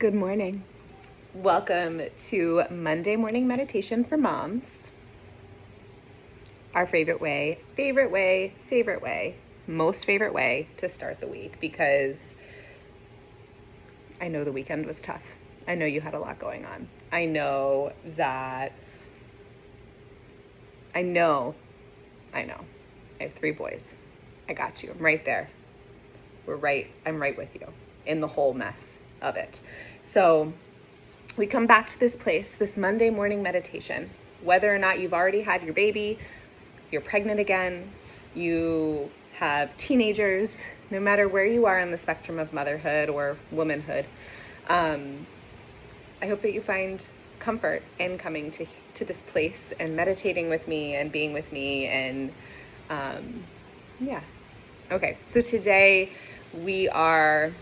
Good morning. Welcome to Monday Morning Meditation for Moms. Our favorite way, most favorite way to start the week, because I know the weekend was tough. I know you had a lot going on. I know. I have 3 boys. I got you. I'm right there. I'm right with you in the whole mess of it. So we come back to this place, this Monday morning meditation, whether or not you've already had your baby, you're pregnant again, you have teenagers, no matter where you are on the spectrum of motherhood or womanhood. I hope that you find comfort in coming to this place and meditating with me and being with me. And Okay, so today we are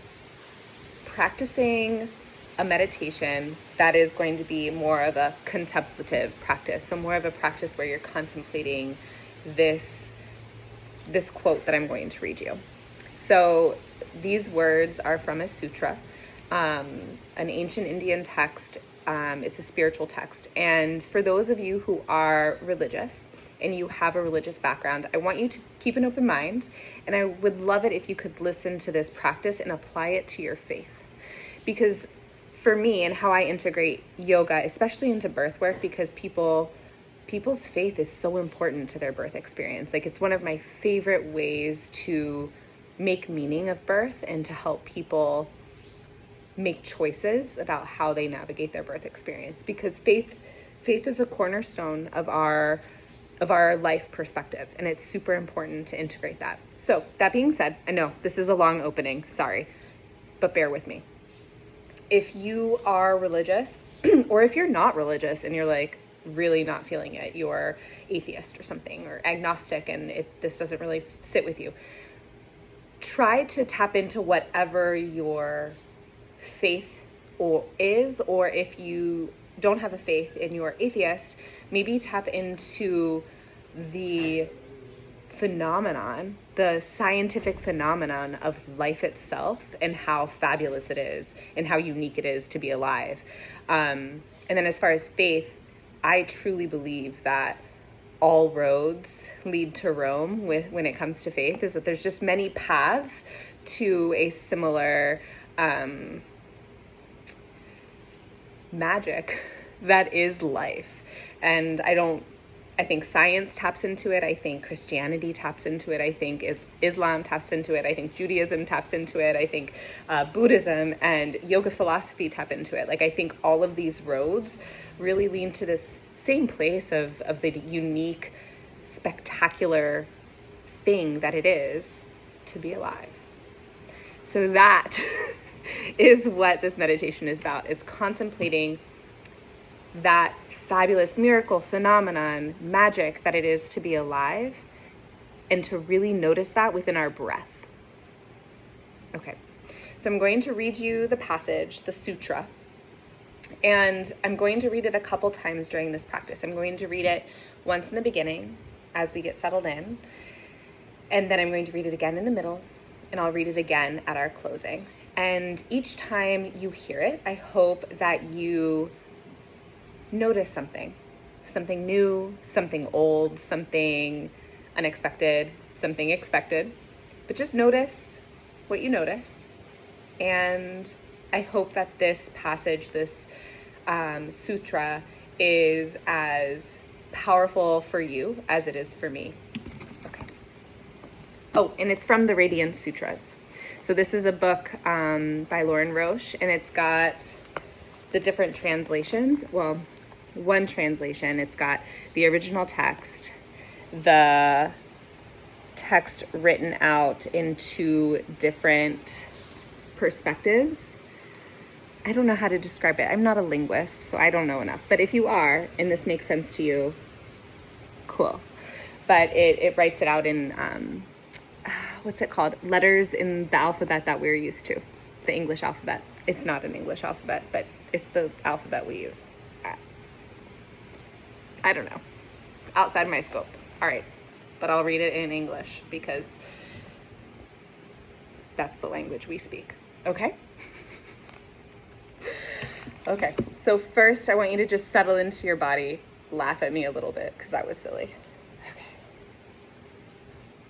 practicing a meditation that is going to be more of a contemplative practice. So more of a practice where you're contemplating this quote that I'm going to read you. So these words are from a sutra, an ancient Indian text. It's a spiritual text. And for those of you who are religious and you have a religious background, I want you to keep an open mind. And I would love it if you could listen to this practice and apply it to your faith. Because for me, and how I integrate yoga, especially into birth work, because people's faith is so important to their birth experience. Like, it's one of my favorite ways to make meaning of birth and to help people make choices about how they navigate their birth experience. Because faith is a cornerstone of our life perspective, and it's super important to integrate that. So that being said, I know this is a long opening, sorry, but bear with me. If you are religious, or if you're not religious and you're like really not feeling it, you're atheist or something, or agnostic, and this doesn't really sit with you, try to tap into whatever your faith is, or if you don't have a faith and you're atheist, maybe tap into the phenomenon, the scientific phenomenon of life itself, and how fabulous it is and how unique it is to be alive. And then as far as faith, I truly believe that all roads lead to Rome when it comes to faith, is that there's just many paths to a similar magic that is life. And I think science taps into it. I think Christianity taps into it. I think Islam taps into it. I think Judaism taps into it. I think Buddhism and yoga philosophy tap into it. Like, I think all of these roads really lean to this same place of the unique, spectacular thing that it is to be alive. So that is what this meditation is about. It's contemplating that fabulous miracle, phenomenon, magic that it is to be alive, and to really notice that within our breath. Okay, so I'm going to read you the passage, the sutra, and I'm going to read it a couple times during this practice. I'm going to read it once in the beginning as we get settled in, and then I'm going to read it again in the middle, and I'll read it again at our closing. And each time you hear it, I hope that you notice something new, something old, something unexpected, something expected, but just notice what you notice. And I hope that this passage, this sutra, is as powerful for you as it is for me. Okay. Oh, and it's from the Radiant Sutras. So this is a book by Lauren Roche, and it's got the different translations. Well, one translation, it's got the original text, the text written out in 2 different perspectives. I don't know how to describe it. I'm not a linguist, so I don't know enough. But if you are, and this makes sense to you, cool. But it writes it out in, what's it called? Letters in the alphabet that we're used to. The English alphabet. It's not an English alphabet, but it's the alphabet we use. I don't know. Outside my scope. All right. But I'll read it in English because that's the language we speak. Okay? Okay, so first I want you to just settle into your body. Laugh at me a little bit because that was silly. Okay.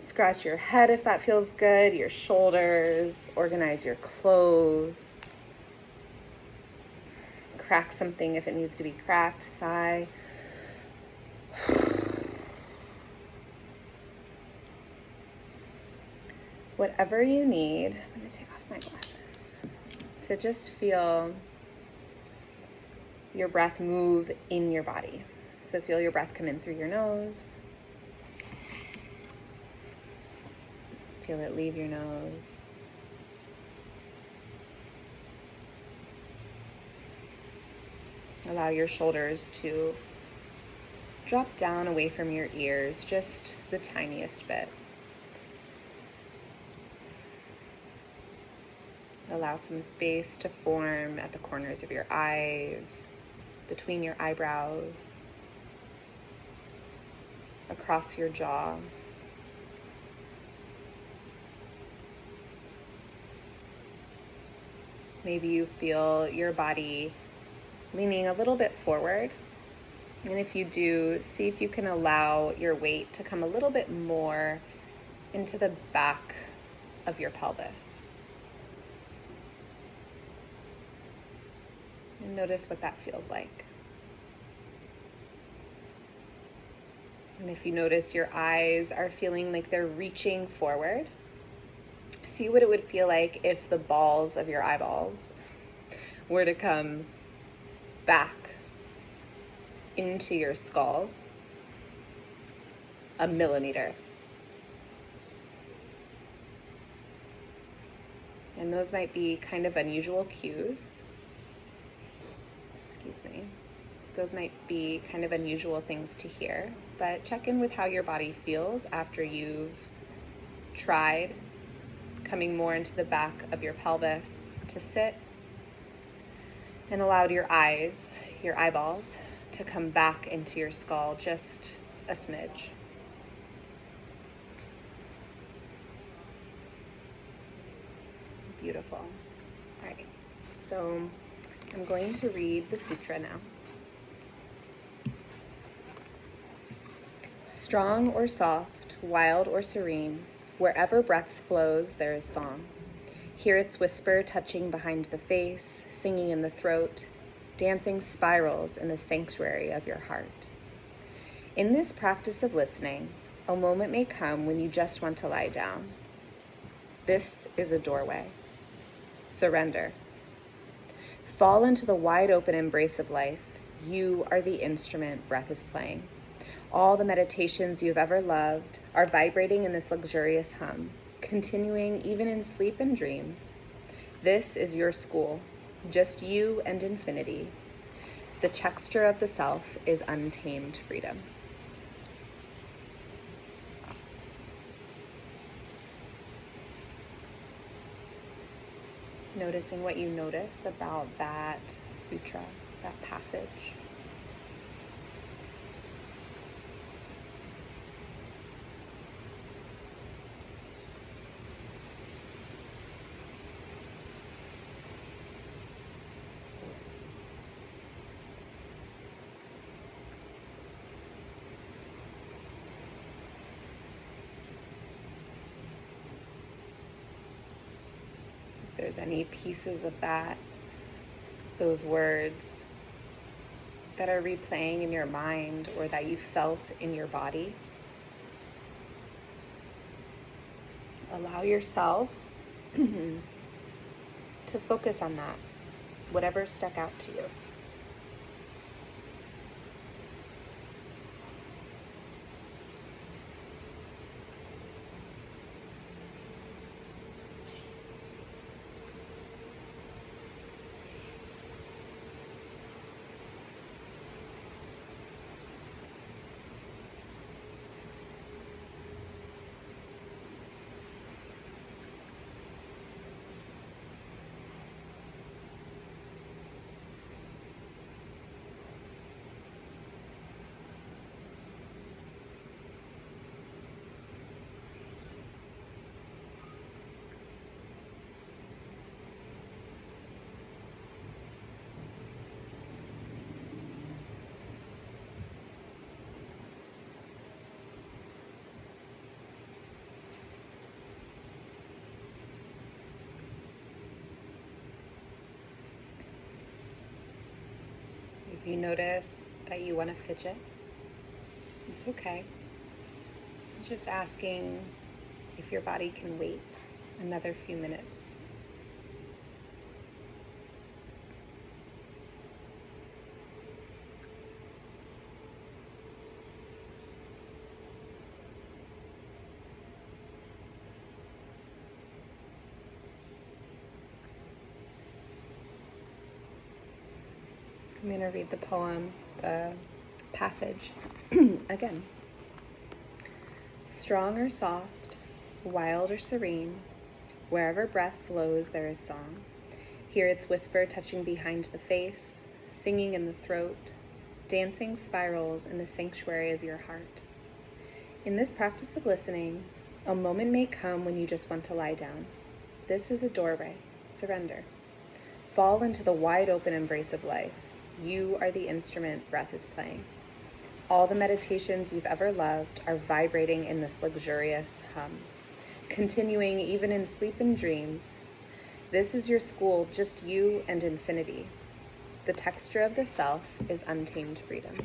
Scratch your head if that feels good, your shoulders, organize your clothes. Crack something if it needs to be cracked, sigh. Whatever you need, I'm going to take off my glasses, to just feel your breath move in your body. So feel your breath come in through your nose. Feel it leave your nose. Allow your shoulders to drop down away from your ears, just the tiniest bit. Allow some space to form at the corners of your eyes, between your eyebrows, across your jaw. Maybe you feel your body leaning a little bit forward. And if you do, see if you can allow your weight to come a little bit more into the back of your pelvis. And notice what that feels like. And if you notice your eyes are feeling like they're reaching forward, see what it would feel like if the balls of your eyeballs were to come back into your skull a millimeter. And those might be kind of unusual cues. Those might be kind of unusual things to hear, but check in with how your body feels after you've tried coming more into the back of your pelvis to sit and allowed your eyes, your eyeballs, to come back into your skull just a smidge. Beautiful. All right, so I'm going to read the sutra now. Strong or soft, wild or serene, wherever breath flows, there is song. Hear its whisper touching behind the face, singing in the throat, dancing spirals in the sanctuary of your heart. In this practice of listening, a moment may come when you just want to lie down. This is a doorway. Surrender. Fall into the wide open embrace of life. You are the instrument breath is playing. All the meditations you've ever loved are vibrating in this luxurious hum, continuing even in sleep and dreams. This is your school, just you and infinity. The texture of the self is untamed freedom. Noticing what you notice about that sutra, that passage. There's any pieces of that, those words that are replaying in your mind or that you felt in your body, allow yourself to focus on that, whatever stuck out to you. If you notice that you want to fidget, it's okay. Just asking if your body can wait another few minutes. I'm going to read the poem, the passage again. Strong or soft, wild or serene, wherever breath flows there is song. Hear its whisper touching behind the face, singing in the throat, dancing spirals in the sanctuary of your heart. In this practice of listening, a moment may come when you just want to lie down. This is a doorway. Surrender. Fall into the wide open embrace of life. You are the instrument breath is playing. All the meditations you've ever loved are vibrating in this luxurious hum, continuing even in sleep and dreams. This is your school, just you and infinity. The texture of the self is untamed freedom.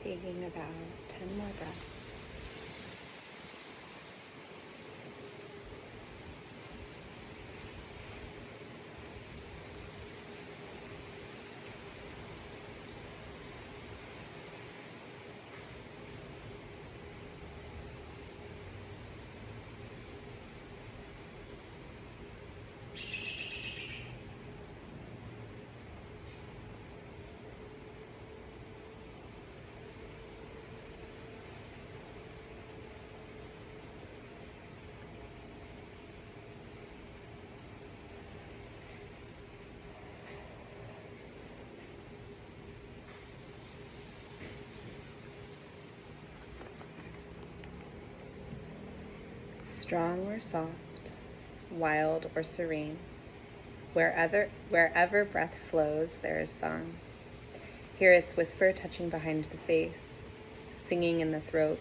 Taking about 10 more breaths. Strong or soft, wild or serene, wherever breath flows, there is song. Hear its whisper touching behind the face, singing in the throat,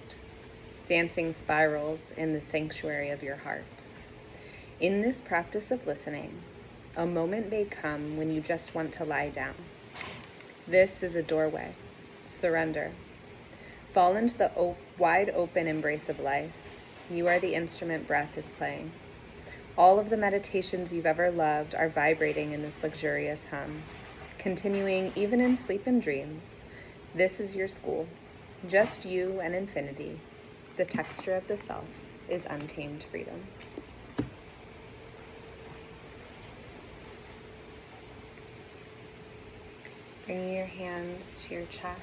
dancing spirals in the sanctuary of your heart. In this practice of listening, a moment may come when you just want to lie down. This is a doorway. Surrender. Fall into the wide open embrace of life. You are the instrument breath is playing. All of the meditations you've ever loved are vibrating in this luxurious hum, continuing even in sleep and dreams. This is your school, just you and infinity. The texture of the self is untamed freedom. Bringing your hands to your chest.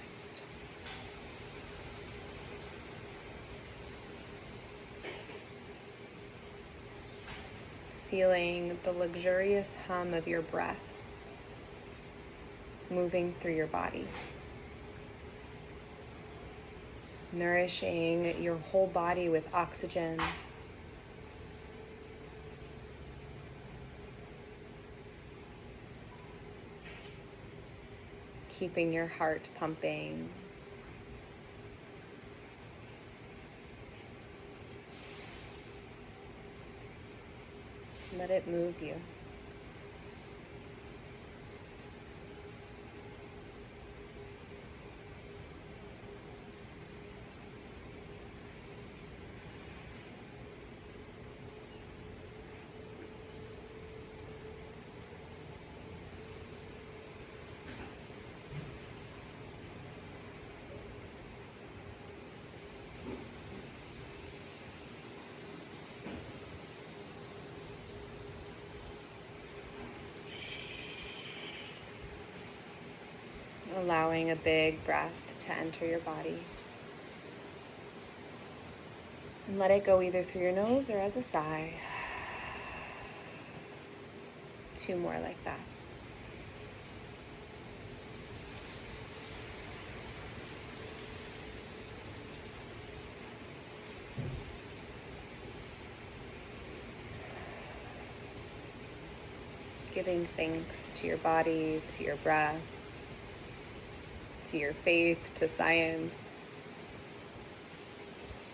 Feeling the luxurious hum of your breath moving through your body. nourishing your whole body with oxygen. Keeping your heart pumping. Let it move you. Allowing a big breath to enter your body. And let it go either through your nose or as a sigh. 2 more like that. Giving thanks to your body, to your breath, to your faith, to science,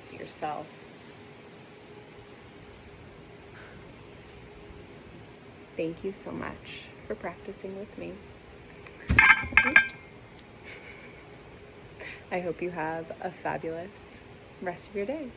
to yourself. Thank you so much for practicing with me. I hope you have a fabulous rest of your day.